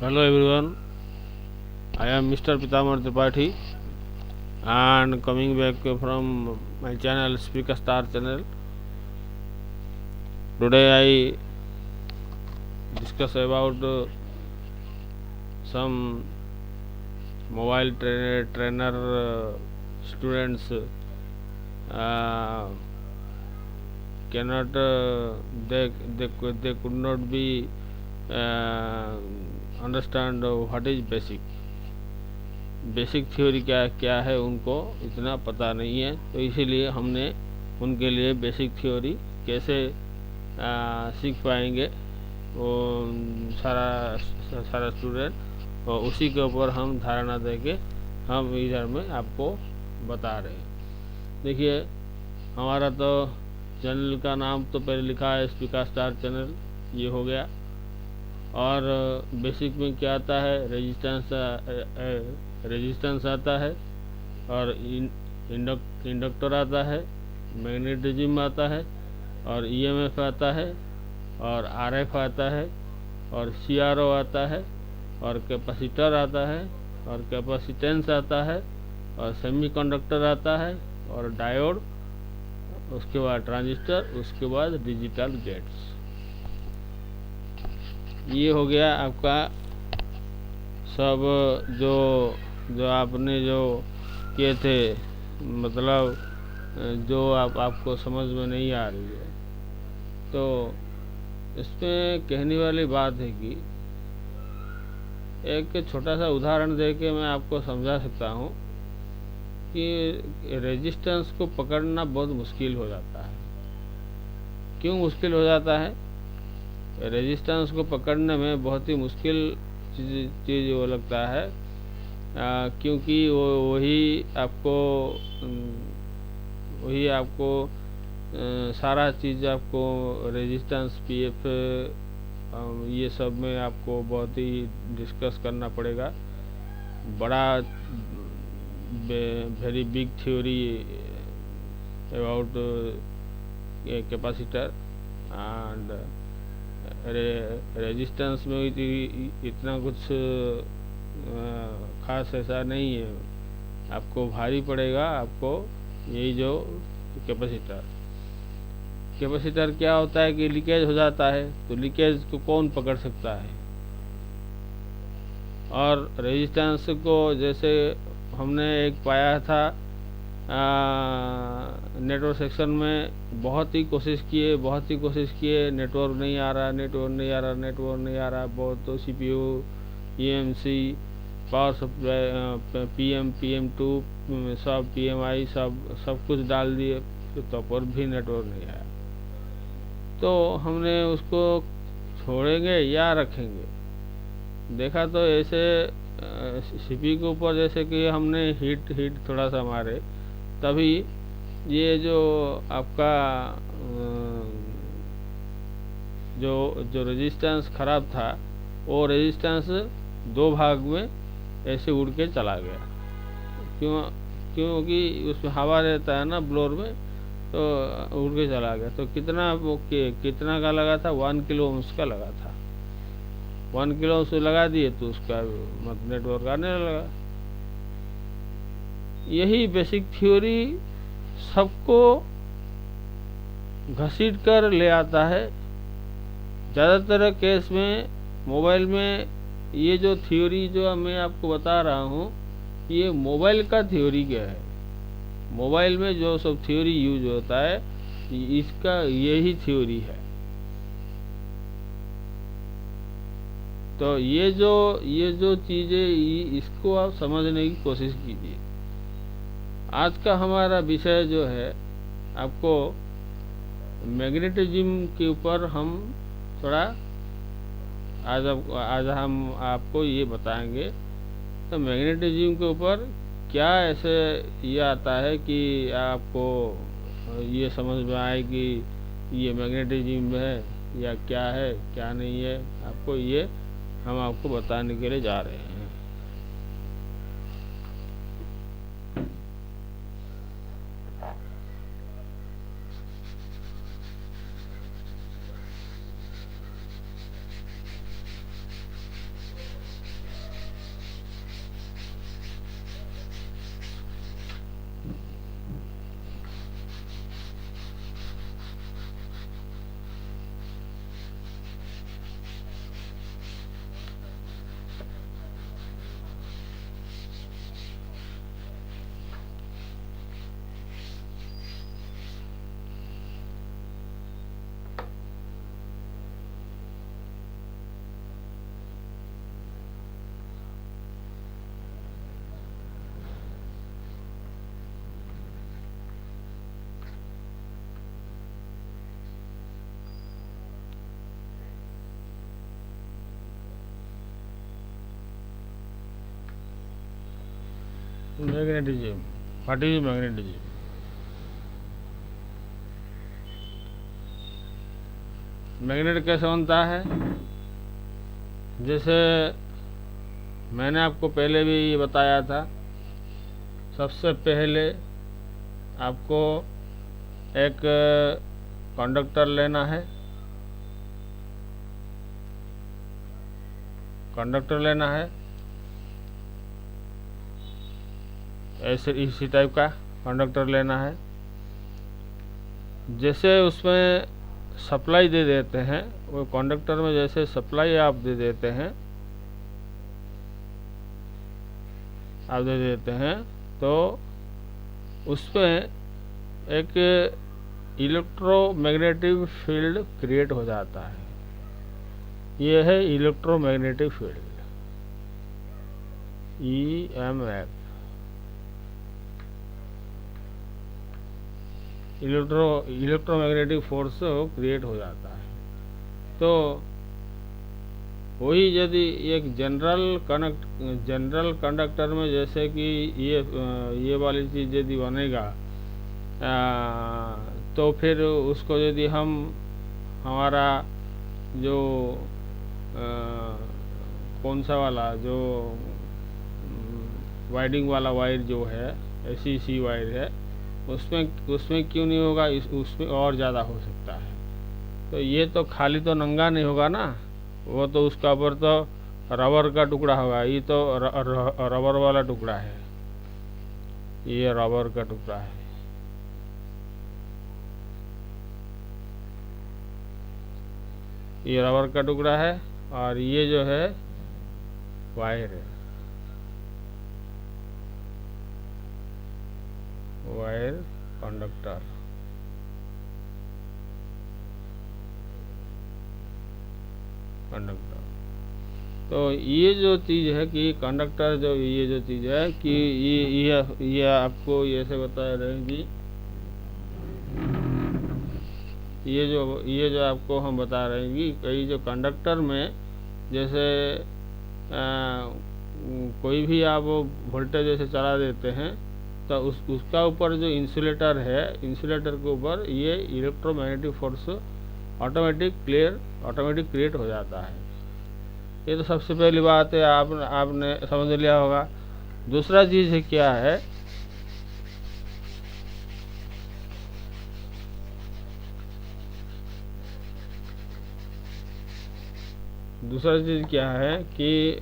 Hello everyone, I am Mr. Pitamar Tripathi and coming back from my channel Speaker Star channel. Today I discuss about some mobile trainer students uh, cannot they could not be uh, understand what is basic theory क्या क्या है उनको इतना पता नहीं है, तो इसीलिए हमने उनके लिए बेसिक थ्योरी कैसे सीख पाएंगे वो सारा सारा स्टूडेंट, और उसी के ऊपर हम धारणा देके हम इधर में आपको बता रहे हैं। देखिए, हमारा तो चैनल का नाम तो पहले लिखा है स्पीकर स्टार चैनल, ये हो गया। और बेसिक में क्या आता है, रेजिस्टेंस आता है, और इंडक्टर आता है, मैग्नेटिज्म आता है, और ईएमएफ आता है, और आरएफ आता है, और सीआरओ आता है, और कैपेसिटर आता है, और कैपेसिटेंस आता है, और सेमीकंडक्टर आता है, और डायोड, उसके बाद ट्रांजिस्टर, उसके बाद डिजिटल गेट्स। ये हो गया आपका सब जो जो आपने जो किए थे, मतलब जो आपको समझ में नहीं आ रही है। तो इसमें कहने वाली बात है कि एक छोटा सा उदाहरण दे के मैं आपको समझा सकता हूँ कि रेजिस्टेंस को पकड़ना बहुत मुश्किल हो जाता है। क्यों मुश्किल हो जाता है? रेजिस्टेंस को पकड़ने में बहुत ही मुश्किल चीज़ वो लगता है, क्योंकि वो वही आपको सारा चीज़ आपको रेजिस्टेंस पीएफ ये सब में आपको बहुत ही डिस्कस करना पड़ेगा। बड़ा very big theory about capacitor and resistance में इतना कुछ खास ऐसा नहीं है, आपको भारी पड़ेगा। आपको यही जो कैपेसिटर क्या होता है कि लीकेज हो जाता है, तो लीकेज को कौन पकड़ सकता है? और रेजिस्टेंस को जैसे हमने एक पाया था नेटवर्क सेक्शन में, बहुत ही कोशिश किए, नेटवर्क नहीं आ रहा, बहुत तो CPU, EMC, power supply, PM2 सब, PMI सब कुछ डाल दिए, तो पर भी नेटवर्क नहीं आया। तो हमने उसको छोड़ेंगे या रखेंगे? देखा तो ऐसे सीपी के ऊपर जैसे कि हमने हीट थोड़ा सा मारे, तभी ये जो आपका जो रेजिस्टेंस ख़राब था, वो रेजिस्टेंस दो भाग में ऐसे उड़ के चला गया। क्योंकि उसमें हवा रहता है ना ब्लोर में, तो उड़ के चला गया। तो कितना का लगा था? 1 किलो ओम्स का लगा था। 1 किलो ओम्स लगा दिए तो उसका मतलब नेटवर्क आने लगा। यही बेसिक थ्योरी सबको घसीट कर ले आता है। ज़्यादातर केस में मोबाइल में ये जो थ्योरी जो मैं आपको बता रहा हूँ, ये मोबाइल का थ्योरी क्या है, मोबाइल में जो सब थ्योरी यूज होता है इसका यही थ्योरी है। तो ये जो चीज़ें, इसको आप समझने की कोशिश कीजिए। आज का हमारा विषय जो है, आपको मैग्नेटिज्म के ऊपर हम थोड़ा आज हम आपको ये बताएंगे। तो मैग्नेटिज्म के ऊपर क्या ऐसे ये आता है कि आपको ये समझ में आए कि ये मैग्नेटिज्म है या क्या है क्या नहीं है, आपको ये हम आपको बताने के लिए जा रहे हैं। Magnetism, what is magnetism? Magnet कैसे बनता है? जैसे मैंने आपको पहले भी ये बताया था, सबसे पहले आपको एक कंडक्टर लेना है, कंडक्टर लेना है ऐसे इसी टाइप का कंडक्टर लेना है। जैसे उसमें सप्लाई दे देते हैं, वो कंडक्टर में जैसे सप्लाई आप दे देते हैं, तो उसमें एक इलेक्ट्रोमैग्नेटिक फील्ड क्रिएट हो जाता है। ये है electromagnetic field, EMF, electromagnetic force create हो जाता है। तो वही यदि एक जनरल कंडक्टर में जैसे कि ये वाली चीज़ यदि बनेगा, तो फिर उसको यदि हम हमारा जो कौन सा वाला जो वाइडिंग वाला वायर जो है, ACC वायर है, उसमें क्यों नहीं होगा? उसमें और ज़्यादा हो सकता है। तो ये तो खाली तो नंगा नहीं होगा ना, वो तो उसका ऊपर तो रबर का टुकड़ा होगा। ये तो रबर वाला टुकड़ा है, ये रबर का टुकड़ा है। ये रबर का टुकड़ा है और ये जो है वायर है, वायर कंडक्टर। तो ये जो चीज़ है कि कंडक्टर जो ये जो चीज़ है कि ये आपको ऐसे बता रहे हैं कि ये जो आपको हम बता रहे हैं कि कई जो कंडक्टर में जैसे कोई भी आप वोल्टेज जैसे चला देते हैं, तो उसका ऊपर जो इंसुलेटर है, इंसुलेटर के ऊपर ये इलेक्ट्रोमैग्नेटिक फोर्स ऑटोमेटिक क्रिएट हो जाता है। ये तो सबसे पहली बात है, आपने समझ लिया होगा। दूसरा चीज़ है क्या है? दूसरा चीज़ क्या है कि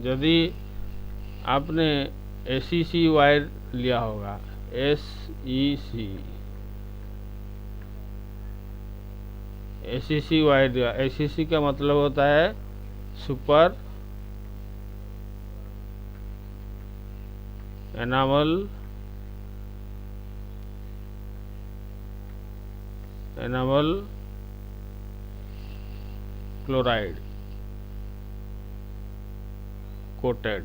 यदि आपने ACC वायर लिया होगा, ACC वायर दिया। ACC का मतलब होता है super enamel chloride coated.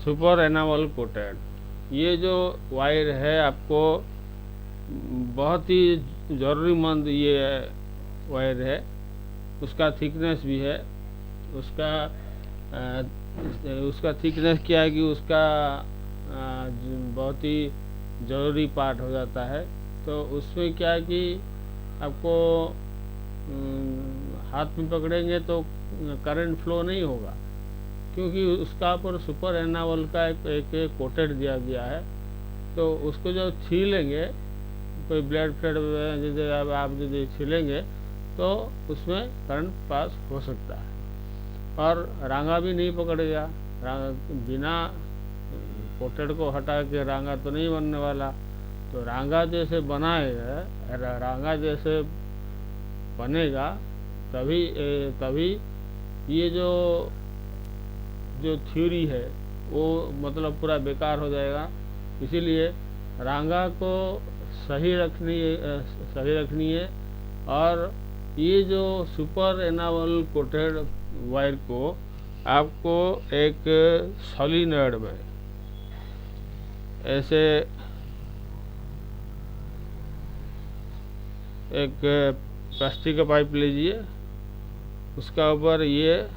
Super enamel coated ये जो वायर है आपको बहुत ही ज़रूरीमंद ये वायर है। उसका थिकनेस भी है, उसका थिकनेस क्या है कि उसका बहुत ही ज़रूरी पार्ट हो जाता है। तो उसमें क्या है कि आपको हाथ में पकड़ेंगे तो करंट फ्लो नहीं होगा, क्योंकि उसका पर सुपर एनामल का एक कोटेड दिया गया है। तो उसको जब छीलेंगे, कोई ब्लड फ्लड जैसे आप यदि छीलेंगे तो उसमें करंट पास हो सकता है और रांगा भी नहीं पकड़ेगा। बिना कोटेड को हटा के रांगा तो नहीं बनने वाला। तो रांगा जैसे बनाएगा, रांगा जैसे बनेगा तभी ये जो थ्योरी है वो मतलब पूरा बेकार हो जाएगा। इसीलिए रांगा को सही रखनी है और ये जो सुपर एनामल कोटेड वायर को आपको एक सॉलिनॉइड में ऐसे एक प्लास्टिक का पाइप लीजिए, उसका ऊपर ये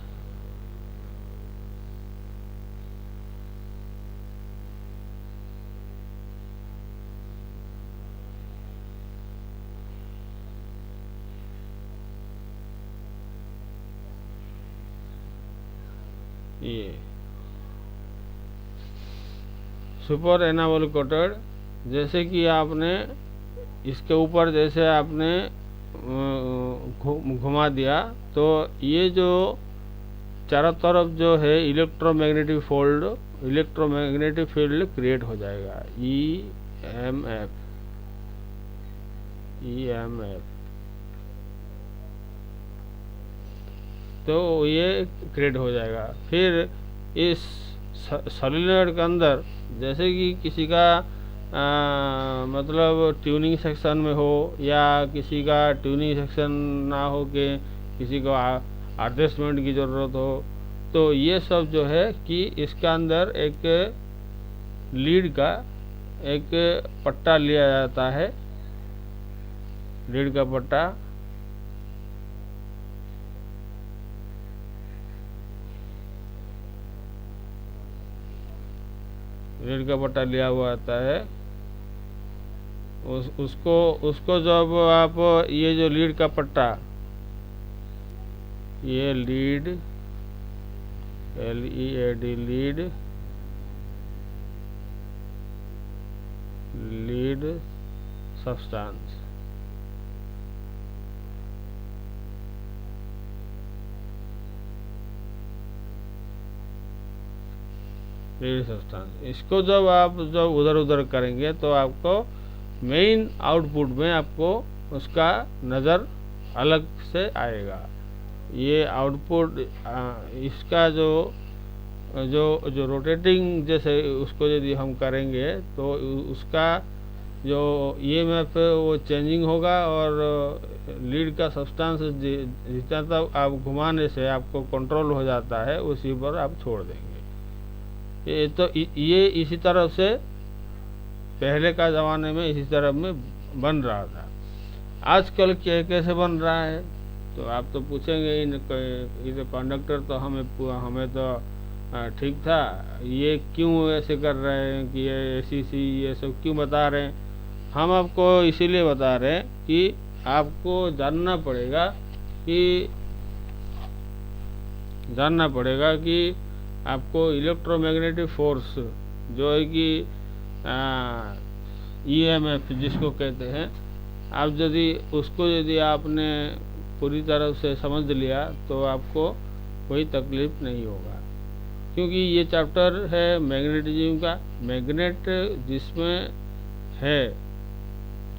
ये सुपर एनामल कोटेड, जैसे कि आपने इसके ऊपर जैसे आपने घुमा दिया तो ये जो चारों तरफ जो है इलेक्ट्रोमैग्नेटिक फील्ड क्रिएट हो जाएगा, EMF। तो ये क्रिएट हो जाएगा। फिर इस सोलेनॉइड के अंदर जैसे कि किसी का मतलब ट्यूनिंग सेक्शन में हो या किसी का ट्यूनिंग सेक्शन ना हो के किसी को एडजस्टमेंट की ज़रूरत हो, तो ये सब जो है कि इसका अंदर एक लीड का एक पट्टा लिया जाता है, लीड का पट्टा लिया हुआ आता है। उसको जब आप ये जो लीड का पट्टा, ये लीड LED लीड सब्सटेंस, इसको जब उधर उधर करेंगे तो आपको मेन आउटपुट में आपको उसका नज़र अलग से आएगा। ये आउटपुट इसका जो रोटेटिंग जैसे उसको यदि हम करेंगे तो उसका जो EMF है वो चेंजिंग होगा और लीड का सब्सटेंस जितना तक आप घुमाने से आपको कंट्रोल हो जाता है उसी पर आप छोड़ देंगे। ये इसी तरह से पहले का ज़माने में इसी तरह में बन रहा था। आजकल कैसे बन रहा है तो आप तो पूछेंगे ये कंडक्टर तो हमें तो ठीक था, ये क्यों ऐसे कर रहे हैं कि ये ACC ये सब क्यों बता रहे हैं। हम आपको इसीलिए बता रहे हैं कि आपको जानना पड़ेगा कि आपको इलेक्ट्रोमैग्नेटिक फोर्स जो है कि EMF जिसको कहते हैं, आप यदि आपने पूरी तरह से समझ लिया तो आपको कोई तकलीफ नहीं होगा, क्योंकि ये चैप्टर है मैग्नेटिज्म का। मैग्नेट जिसमें है,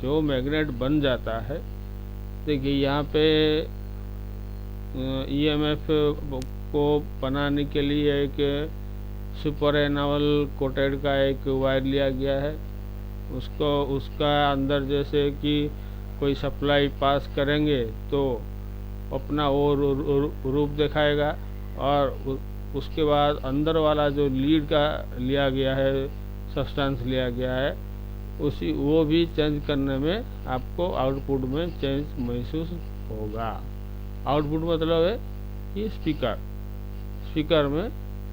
जो मैग्नेट बन जाता है, देखिए यहाँ पे EMF को बनाने के लिए एक सुपर एनामल कोटेड का एक वायर लिया गया है। उसका अंदर जैसे कि कोई सप्लाई पास करेंगे तो अपना वो रूप दिखाएगा, और उसके बाद अंदर वाला जो लीड का लिया गया है, सब्सटेंस लिया गया है, वो भी चेंज करने में आपको आउटपुट में चेंज महसूस होगा। आउटपुट मतलब है कि स्पीकर में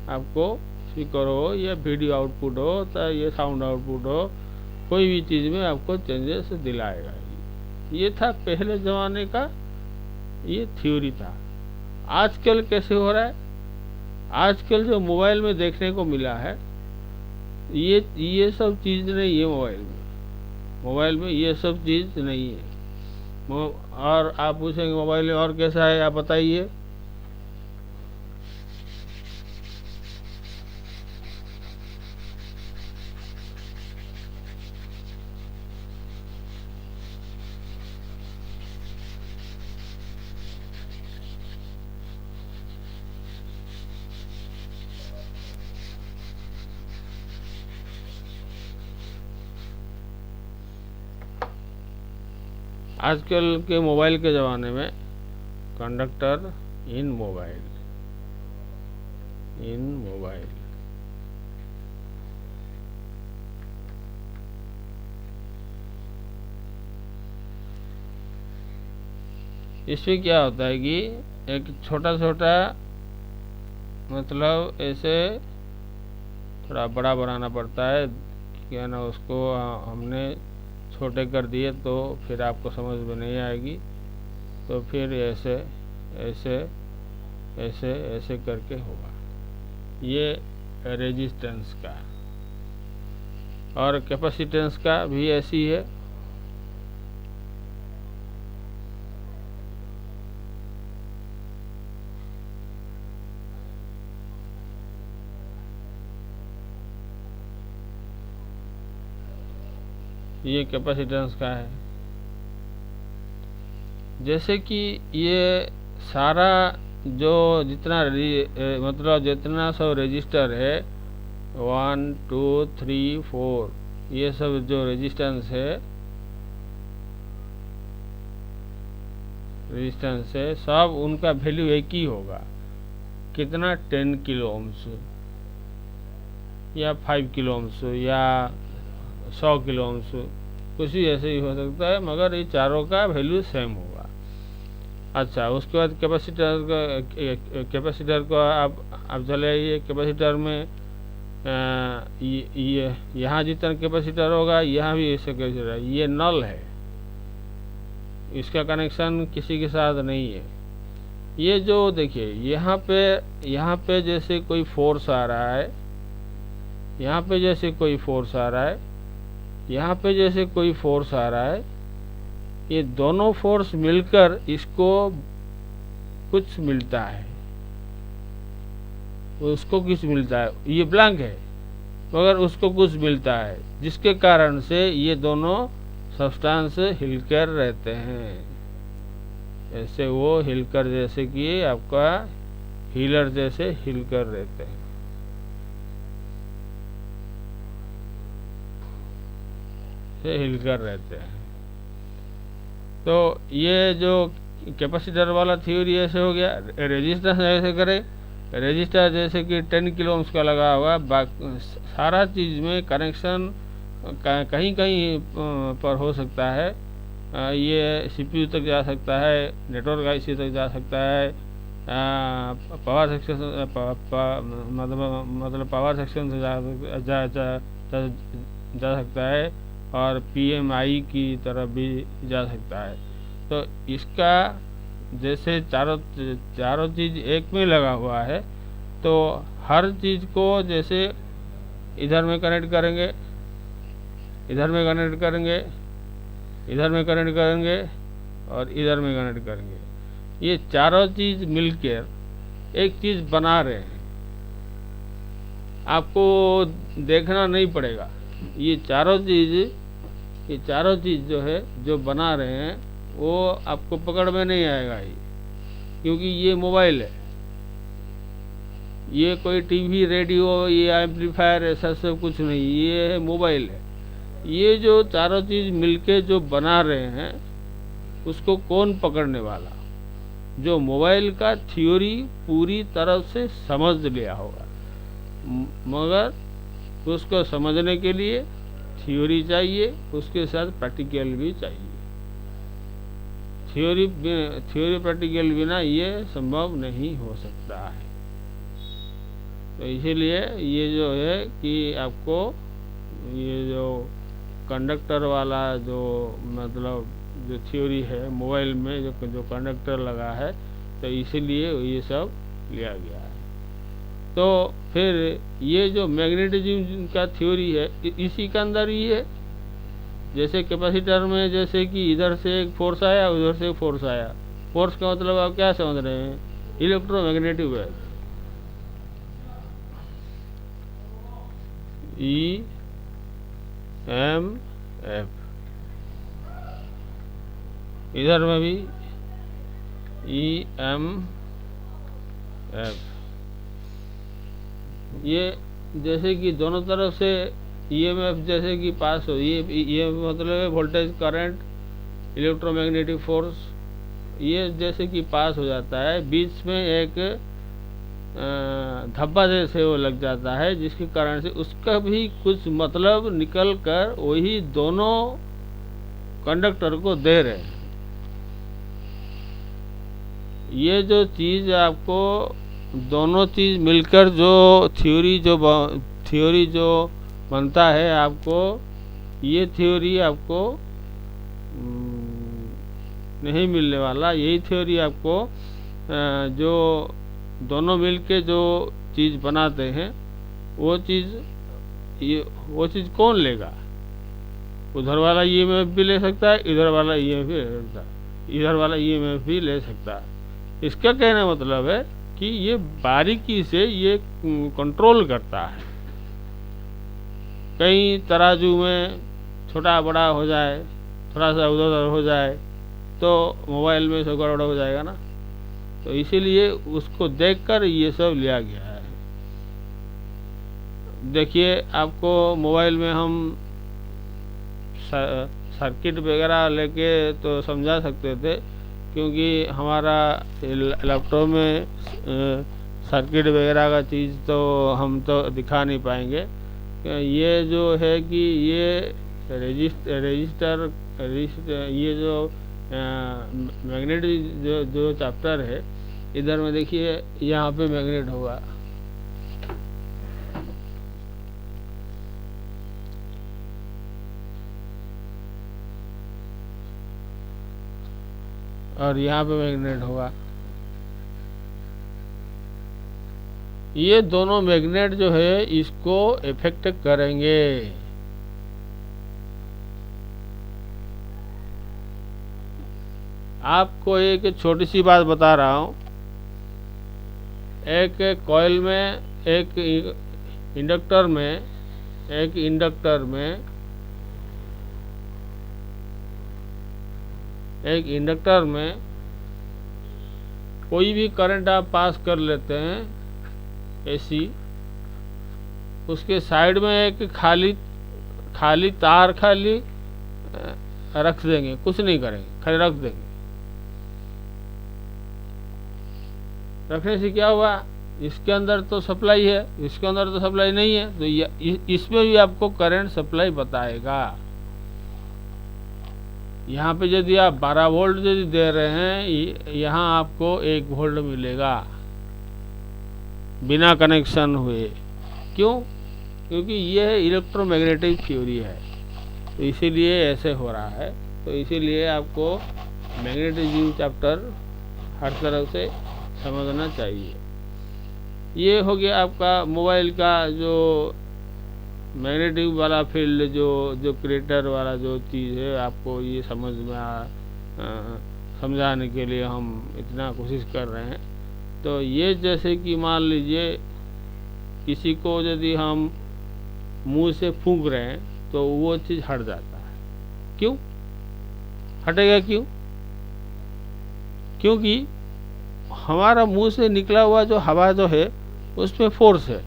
आपको, स्पीकर हो या वीडियो आउटपुट हो तो ये साउंड आउटपुट हो, कोई भी चीज़ में आपको चेंजेस दिलाएगा। ये था पहले ज़माने का, ये थ्योरी था। आजकल कैसे हो रहा है, आजकल जो मोबाइल में देखने को मिला है ये सब चीज़ नहीं है। मोबाइल में ये सब चीज़ नहीं है। और आप पूछेंगे मोबाइल में और कैसा है, आप बताइए। आजकल के मोबाइल के ज़माने में कंडक्टर इन मोबाइल इसमें क्या होता है कि एक छोटा मतलब ऐसे थोड़ा बड़ा बनाना पड़ता है, क्या ना, उसको हमने छोटे कर दिए तो फिर आपको समझ में नहीं आएगी, तो फिर ऐसे करके होगा। ये रेजिस्टेंस का, और कैपेसिटेंस का भी ऐसी है। ये कैपेसिटेंस का है। जैसे कि ये सारा जो जितना मतलब जितना सब रजिस्टर है 1 2 3 4, ये सब जो रेजिस्टेंस है सब उनका वैल्यू एक ही होगा। कितना 10 किलो ओम्स या 5 किलो ओम्स या 100 किलो ओम्स, कुछ भी ऐसे ही हो सकता है, मगर ये चारों का वैल्यू सेम होगा। अच्छा, उसके बाद कैपेसिटर को आप चले आइए। कैपेसिटर में ये यहाँ जितना कैपेसिटर होगा यहाँ भी ऐसे कैपेसिटर है। ये नल है, इसका कनेक्शन किसी के साथ नहीं है। ये जो देखिए यहाँ पे जैसे कोई फोर्स आ रहा है, यहाँ पे जैसे कोई फोर्स आ रहा है, यहाँ पे जैसे कोई फोर्स आ रहा है, ये दोनों फोर्स मिलकर इसको कुछ मिलता है। उसको कुछ मिलता है, ये ब्लैंक है मगर उसको कुछ मिलता है, जिसके कारण से ये दोनों सब्सटेंस हिलकर रहते हैं। ऐसे वो हिलकर, जैसे कि आपका हीलर जैसे हिलकर रहते हैं। से हिलकर रहते हैं। तो ये जो कैपेसिटर वाला थ्योरी ऐसे हो गया। रेजिस्टेंस ऐसे करें, रजिस्टर जैसे कि 10 किलो ओम्स का लगा हुआ, सारा चीज़ में कनेक्शन कहीं कहीं पर हो सकता है। ये सीपीयू तक जा सकता है, नेटवर्क आईसी तक जा सकता है, पावर सेक्शन मतलब पावर सेक्शन से जा सकता है, और पीएमआई की तरफ भी जा सकता है। तो इसका जैसे चारों चीज़ एक में लगा हुआ है, तो हर चीज़ को जैसे इधर में कनेक्ट करेंगे, इधर में कनेक्ट करेंगे, इधर में कनेक्ट करेंगे और इधर में कनेक्ट करेंगे। ये चारों चीज़ मिलकर एक चीज़ बना रहे हैं। आपको देखना नहीं पड़ेगा। ये चारों चीज़ जो है जो बना रहे हैं वो आपको पकड़ में नहीं आएगा ही, क्योंकि ये मोबाइल है, ये कोई टीवी रेडियो ये एम्पलीफायर ऐसा सब कुछ नहीं, ये है मोबाइल है। ये जो चारों चीज़ मिलके जो बना रहे हैं उसको कौन पकड़ने वाला? जो मोबाइल का थ्योरी पूरी तरह से समझ लिया होगा, मगर उसको समझने के लिए थ्योरी चाहिए, उसके साथ प्रैक्टिकल भी चाहिए। थ्योरी प्रैक्टिकल बिना ये संभव नहीं हो सकता है। तो इसीलिए ये जो है कि आपको ये जो कंडक्टर वाला जो मतलब जो थ्योरी है मोबाइल में जो कंडक्टर लगा है, तो इसीलिए ये सब लिया गया है। तो फिर ये जो मैग्नेटिज्म का थ्योरी है इसी के अंदर ही है। जैसे कैपेसिटर में जैसे कि इधर से एक फोर्स आया, उधर से एक फोर्स आया। फोर्स का मतलब आप क्या समझ रहे हैं? Electromagnetic wave, EMF। इधर में भी EMF। ये जैसे कि दोनों तरफ से EMF जैसे कि पास हो, ये मतलब वोल्टेज करंट इलेक्ट्रोमैग्नेटिक फोर्स, ये जैसे कि पास हो जाता है, बीच में एक धब्बा जैसे वो लग जाता है, जिसके कारण से उसका भी कुछ मतलब निकल कर वही दोनों कंडक्टर को दे रहे हैं। ये जो चीज़ आपको दोनों चीज़ मिलकर जो थ्योरी जो बनता है, आपको ये थ्योरी आपको नहीं मिलने वाला। यही थ्योरी आपको जो दोनों मिलके जो चीज़ बनाते हैं वो चीज़ कौन लेगा? उधर वाला ईएमएफ भी ले सकता है, इधर वाला ईएमएफ भी ले सकता है, इधर वाला ईएमएफ भी ले सकता है। इसका कहने मतलब है कि ये बारीकी से ये कंट्रोल करता है। कहीं तराजू में छोटा बड़ा हो जाए, थोड़ा सा उधर उधर हो जाए तो मोबाइल में सब गड़बड़ हो जाएगा ना। तो इसीलिए उसको देखकर ये सब लिया गया है। देखिए, आपको मोबाइल में हम सर्किट वगैरह लेके तो समझा सकते थे, क्योंकि हमारा लैपटॉप में सर्किट वगैरह का चीज़ तो हम तो दिखा नहीं पाएंगे। ये जो है कि ये रजिस्टर ये जो मैग्नेट जो चैप्टर है, इधर में देखिए यहाँ पे मैग्नेट होगा, और यहाँ पे मैग्नेट होगा। ये दोनों मैग्नेट जो है इसको इफेक्ट करेंगे। आपको एक छोटी सी बात बता रहा हूँ। एक कॉइल में, एक इंडक्टर में कोई भी करंट आप पास कर लेते हैं एसी, उसके साइड में एक खाली तार रख देंगे, कुछ नहीं करेंगे, खाली रख देंगे। रखने से क्या हुआ? इसके अंदर तो सप्लाई है, इसके अंदर तो सप्लाई नहीं है, तो इसमें भी आपको करंट सप्लाई बताएगा। यहाँ पे यदि आप 12 वोल्ट यदि दे रहे हैं, यहाँ आपको 1 वोल्ट मिलेगा बिना कनेक्शन हुए। क्यों? क्योंकि यह इलेक्ट्रोमैग्नेटिक थ्योरी है, तो इसीलिए ऐसे हो रहा है। तो इसीलिए आपको मैग्नेटिज्म चैप्टर हर तरफ से समझना चाहिए। ये हो गया आपका मोबाइल का जो मैग्नेटिक वाला फील्ड, जो क्रिएटर वाला जो चीज़ है, आपको ये समझ में समझाने के लिए हम इतना कोशिश कर रहे हैं। तो ये जैसे कि मान लीजिए किसी को यदि हम मुंह से फूंक रहे हैं तो वो चीज़ हट जाता है। क्यों हटेगा? क्यों? क्योंकि हमारा मुंह से निकला हुआ जो हवा जो है उसमें फोर्स है।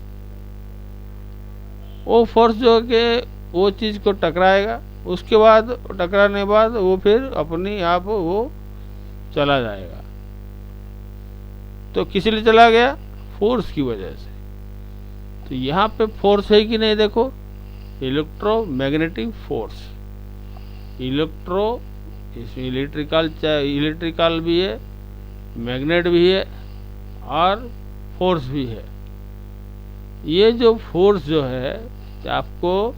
वो फोर्स जो कि वो चीज़ को टकराएगा, उसके बाद टकराने के बाद वो फिर अपने आप वो चला जाएगा। तो किस लिए चला गया? फोर्स की वजह से। तो यहाँ पे फोर्स है कि नहीं? देखो, इलेक्ट्रोमैग्नेटिक फोर्स। इसमें इलेक्ट्रिकल भी है, मैग्नेट भी है और फोर्स भी है। ये जो फोर्स जो है आपको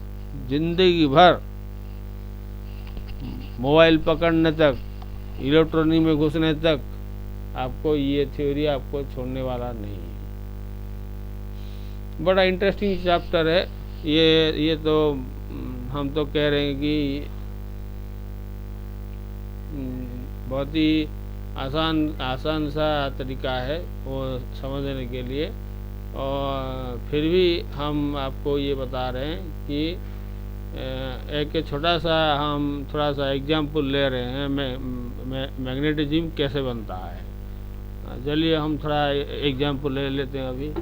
जिंदगी भर मोबाइल पकड़ने तक, इलेक्ट्रॉनिक में घुसने तक आपको ये थ्योरी आपको छोड़ने वाला नहीं है। बड़ा इंटरेस्टिंग चैप्टर है ये तो हम तो कह रहे हैं कि बहुत ही आसान सा तरीका है वो समझने के लिए। और फिर भी हम आपको ये बता रहे हैं कि एक छोटा सा हम थोड़ा सा एग्जाम्पल ले रहे हैं मैग्नेटिज्म कैसे बनता है। चलिए हम थोड़ा एग्जाम्पल ले लेते हैं अभी।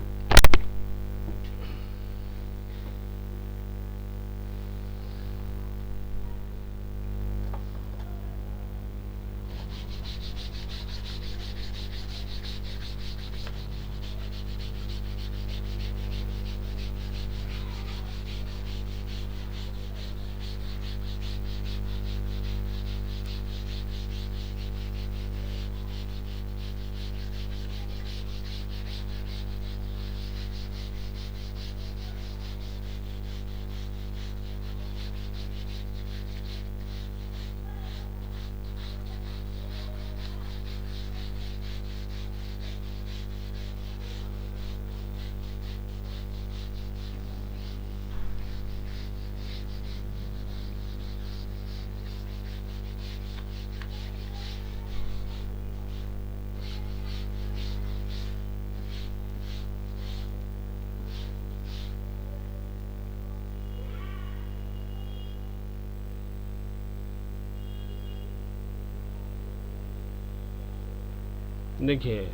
देखिए,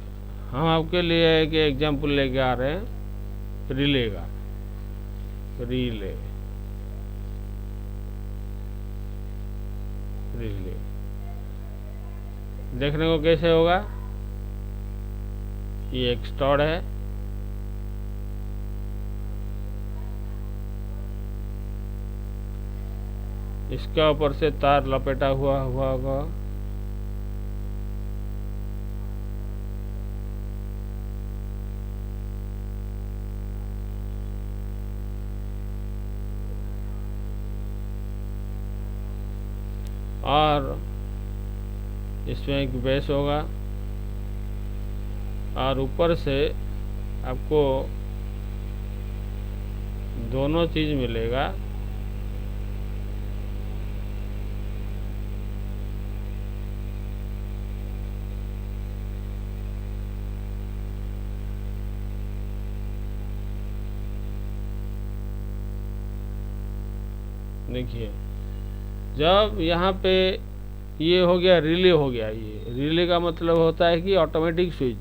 हम आपके लिए एक एग्जाम्पल लेके आ रहे हैं रिले का। रिले रिले देखने को कैसे होगा? ये एक स्टड है, इसके ऊपर से तार लपेटा हुआ होगा। और इसमें एक बेस होगा और ऊपर से आपको दोनों चीज़ मिलेगा। देखिए, जब यहाँ पे ये हो गया, रिले हो गया। ये रिले का मतलब होता है कि ऑटोमेटिक स्विच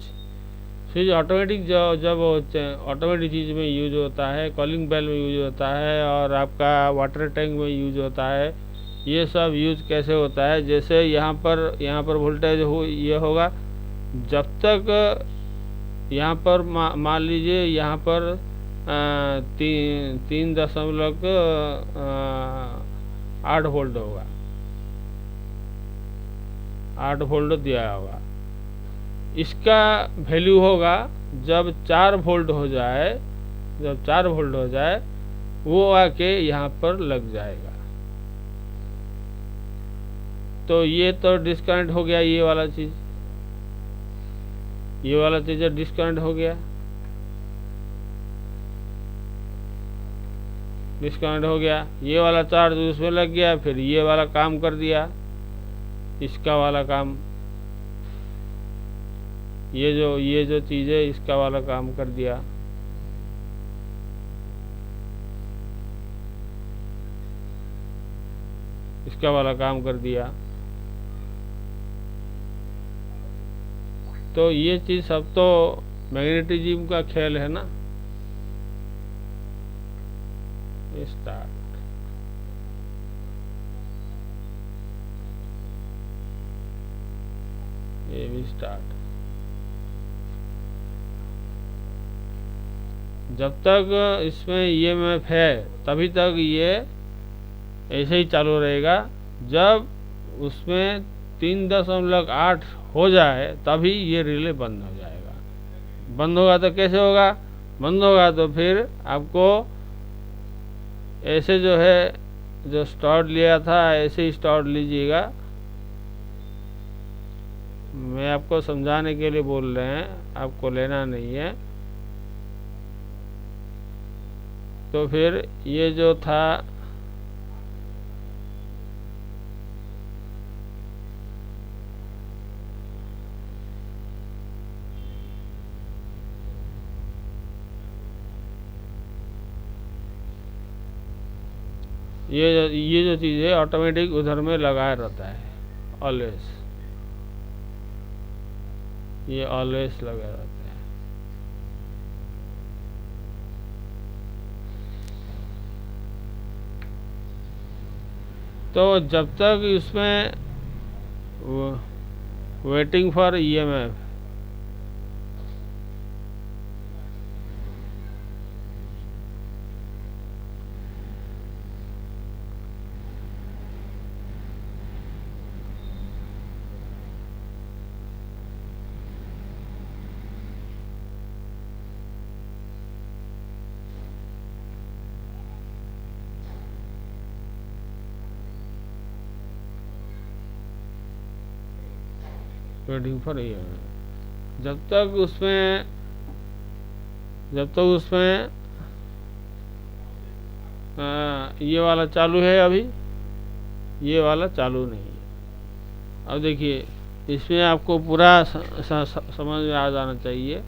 ऑटोमेटिक जब ऑटोमेटिक चीज़ में यूज होता है, कॉलिंग बेल में यूज होता है और आपका वाटर टैंक में यूज होता है। ये सब यूज कैसे होता है? जैसे यहाँ पर वोल्टेज ये होगा, जब तक यहाँ पर मान लीजिए यहाँ पर 3.8 वोल्ट होगा, 8 वोल्ट दिया होगा। इसका वैल्यू होगा जब 4 वोल्ट हो जाए, जब 4 वोल्ट हो जाए वो आके यहाँ पर लग जाएगा। तो ये तो डिस्कनेक्ट हो गया, ये वाला चीज़ डिस्कनेक्ट हो गया, डिस्कनेक्ट हो गया। ये वाला चार्ज उसमें लग गया, फिर ये वाला काम कर दिया, इसका वाला काम, ये जो चीज़ है इसका वाला काम कर दिया। इसका वाला काम कर दिया। तो ये चीज़ सब तो मैग्नेटिज्म का खेल है ना। स्टार्ट, ये भी स्टार्ट। जब तक इसमें ईएमएफ है तभी तक ये ऐसे ही चालू रहेगा। जब उसमें 3.8 हो जाए तभी ये रिले बंद हो जाएगा। बंद होगा तो कैसे होगा? बंद होगा तो फिर आपको ऐसे जो है, जो स्टार्ट लिया था ऐसे ही स्टार्ट लीजिएगा। मैं आपको समझाने के लिए बोल रहे हैं, आपको लेना नहीं है। तो फिर ये जो था ये जो चीज़ है ऑटोमेटिक उधर में लगाया रहता है, ऑलवेज, ये ऑलवेज लगा रहता है। तो जब तक इसमें waiting for EMF, waiting for EMF, जब तक उसमें ये वाला चालू है, अभी ये वाला चालू नहीं है। अब देखिए, इसमें आपको पूरा समझ में आ जाना चाहिए।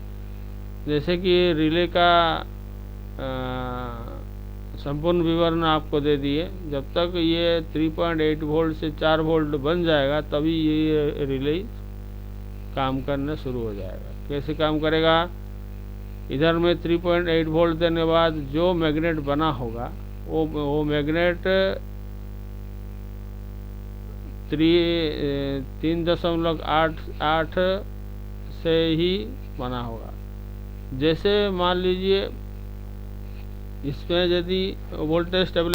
जैसे कि रिले का संपूर्ण विवरण आपको दे दिए। जब तक ये 3.8 वोल्ट से 4 वोल्ट बन जाएगा तभी ये रिले काम करना शुरू हो जाएगा। कैसे काम करेगा? इधर में 3.8 वोल्ट देने बाद जो मैग्नेट बना होगा वो मैग्नेट 3.88 से ही बना होगा। जैसे मान लीजिए इसमें यदि वोल्टेज स्टेबल